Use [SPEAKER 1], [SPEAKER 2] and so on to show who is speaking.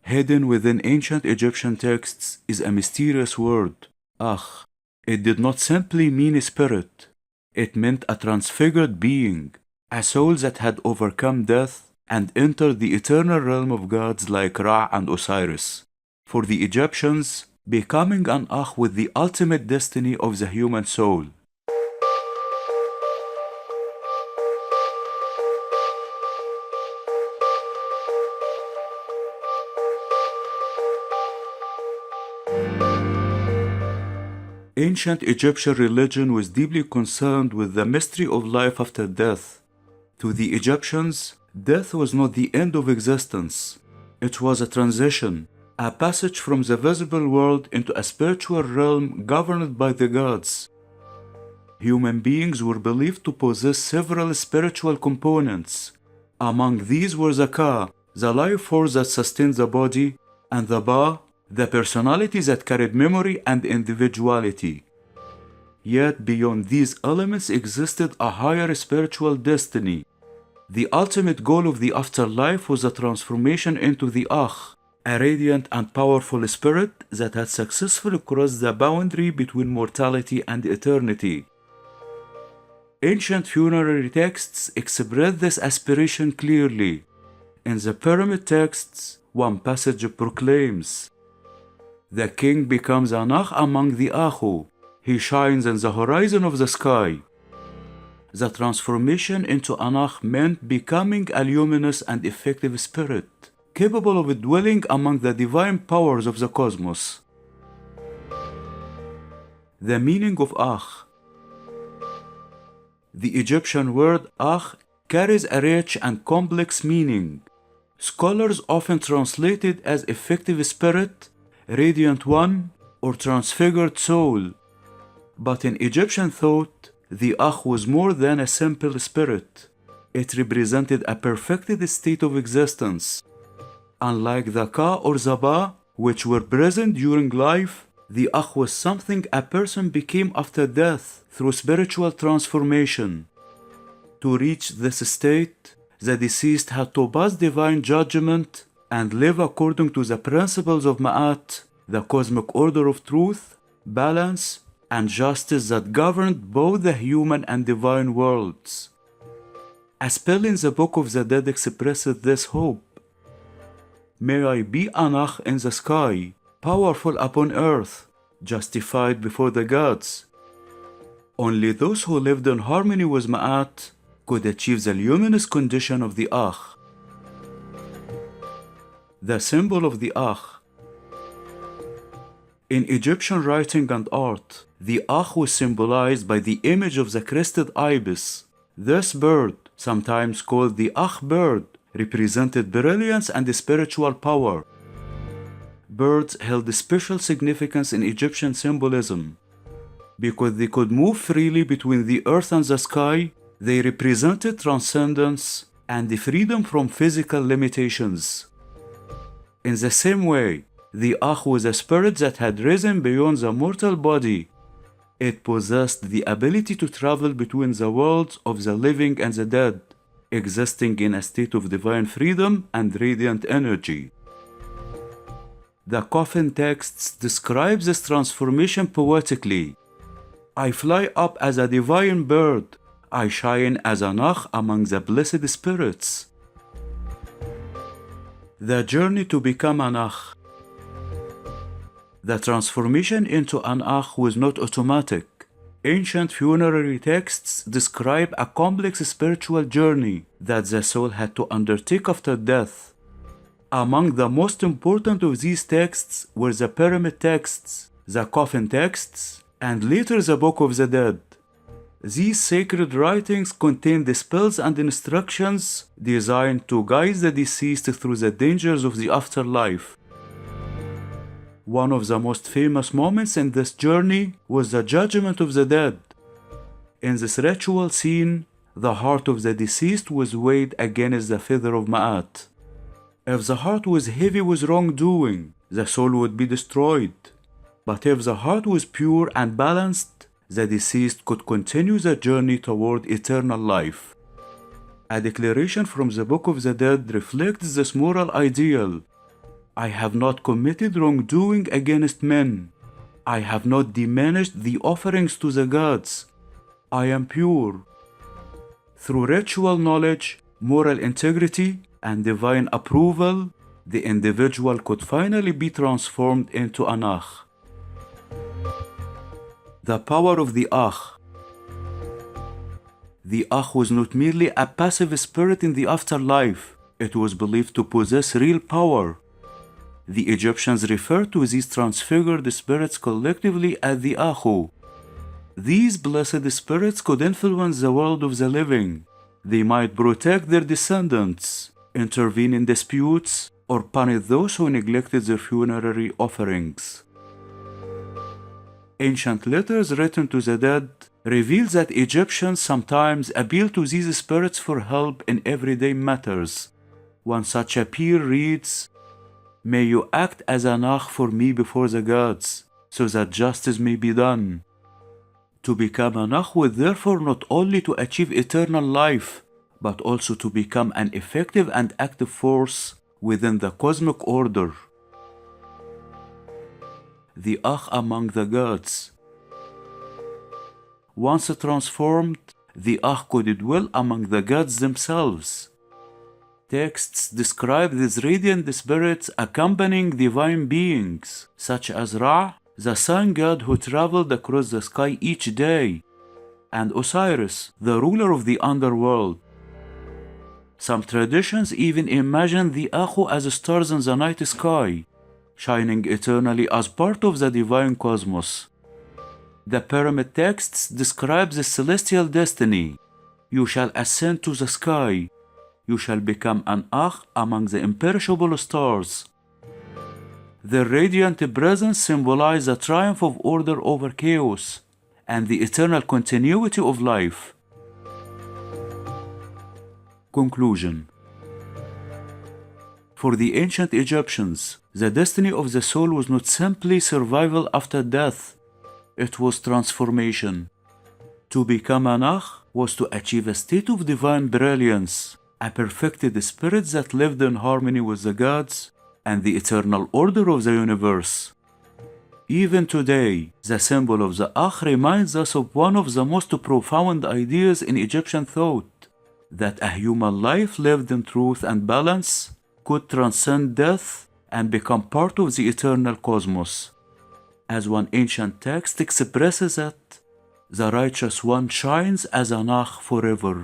[SPEAKER 1] Hidden within ancient Egyptian texts is a mysterious word, Akh. It did not simply mean a spirit. It meant a transfigured being, a soul that had overcome death and entered the eternal realm of gods like Ra and Osiris. For the Egyptians, becoming an Akh was the ultimate destiny of the human soul. Ancient Egyptian religion was deeply concerned with the mystery of life after death. To the Egyptians, death was not the end of existence. It was a transition, a passage from the visible world into a spiritual realm governed by the gods. Human beings were believed to possess several spiritual components. Among these were the Ka, the life force that sustained the body, and the Ba, the personality that carried memory and individuality. Yet beyond these elements existed a higher spiritual destiny. The ultimate goal of the afterlife was a transformation into the Akh, a radiant and powerful spirit that had successfully crossed the boundary between mortality and eternity. Ancient funerary texts express this aspiration clearly. In the pyramid texts, one passage proclaims, "The king becomes an Akh among the Akhu. He shines in the horizon of the sky." The transformation into an Akh meant becoming a luminous and effective spirit, capable of dwelling among the divine powers of the cosmos. The meaning of Akh. The Egyptian word Akh carries a rich and complex meaning. Scholars often translate it as effective spirit, radiant one, or transfigured soul. But in Egyptian thought, the Akh was more than a simple spirit. It represented a perfected state of existence. Unlike the Ka or the Ba, which were present during life, the Akh was something a person became after death through spiritual transformation. To reach this state, the deceased had to pass divine judgment and live according to the principles of Ma'at, the cosmic order of truth, balance, and justice that governed both the human and divine worlds. A spell in the Book of the Dead expresses this hope. "May I be an Akh in the sky, powerful upon earth, justified before the gods." Only those who lived in harmony with Ma'at could achieve the luminous condition of the Akh. The symbol of the Akh. In Egyptian writing and art, the Akh was symbolized by the image of the crested ibis. This bird, sometimes called the Akh bird, represented brilliance and spiritual power. Birds held special significance in Egyptian symbolism. Because they could move freely between the earth and the sky, they represented transcendence and the freedom from physical limitations. In the same way, the Akh was a spirit that had risen beyond the mortal body. It possessed the ability to travel between the worlds of the living and the dead, existing in a state of divine freedom and radiant energy. The coffin texts describe this transformation poetically. "I fly up as a divine bird. I shine as an Akh among the blessed spirits." The journey to become an Akh. The transformation into an Akh was not automatic. Ancient funerary texts describe a complex spiritual journey that the soul had to undertake after death. Among the most important of these texts were the pyramid texts, the coffin texts, and later the Book of the Dead. These sacred writings contain the spells and instructions designed to guide the deceased through the dangers of the afterlife. One of the most famous moments in this journey was the Judgment of the Dead. In this ritual scene, the heart of the deceased was weighed against the feather of Ma'at. If the heart was heavy with wrongdoing, the soul would be destroyed. But if the heart was pure and balanced, the deceased could continue the journey toward eternal life. A declaration from the Book of the Dead reflects this moral ideal. I have not committed wrongdoing against men. I have not diminished the offerings to the gods. I am pure. Through ritual knowledge, moral integrity, and divine approval, the individual could finally be transformed into an Akh. The power of the Akh. The Akh was not merely a passive spirit in the afterlife, it was believed to possess real power. The Egyptians referred to these transfigured spirits collectively as the Akhu. These blessed spirits could influence the world of the living. They might protect their descendants, intervene in disputes, or punish those who neglected their funerary offerings. Ancient letters written to the dead reveal that Egyptians sometimes appeal to these spirits for help in everyday matters. One such appeal reads, "May you act as an Akh for me before the gods, so that justice may be done." To become an Akh was therefore not only to achieve eternal life, but also to become an effective and active force within the cosmic order. The Akh among the gods. Once transformed, the Akh could dwell among the gods themselves. Texts describe these radiant spirits accompanying divine beings, such as Ra, the sun god who traveled across the sky each day, and Osiris, the ruler of the underworld. Some traditions even imagine the Akhu as stars in the night sky, shining eternally as part of the divine cosmos. The pyramid texts describe the celestial destiny. You shall ascend to the sky. You shall become an Akh among the imperishable stars. Their radiant presence symbolizes the triumph of order over chaos and the eternal continuity of life. Conclusion. For the ancient Egyptians, the destiny of the soul was not simply survival after death, it was transformation. To become an Akh was to achieve a state of divine brilliance, a perfected spirit that lived in harmony with the gods and the eternal order of the universe. Even today, the symbol of the Akh reminds us of one of the most profound ideas in Egyptian thought, that a human life lived in truth and balance could transcend death and become part of the eternal cosmos. As one ancient text expresses it, the righteous one shines as an Akh forever.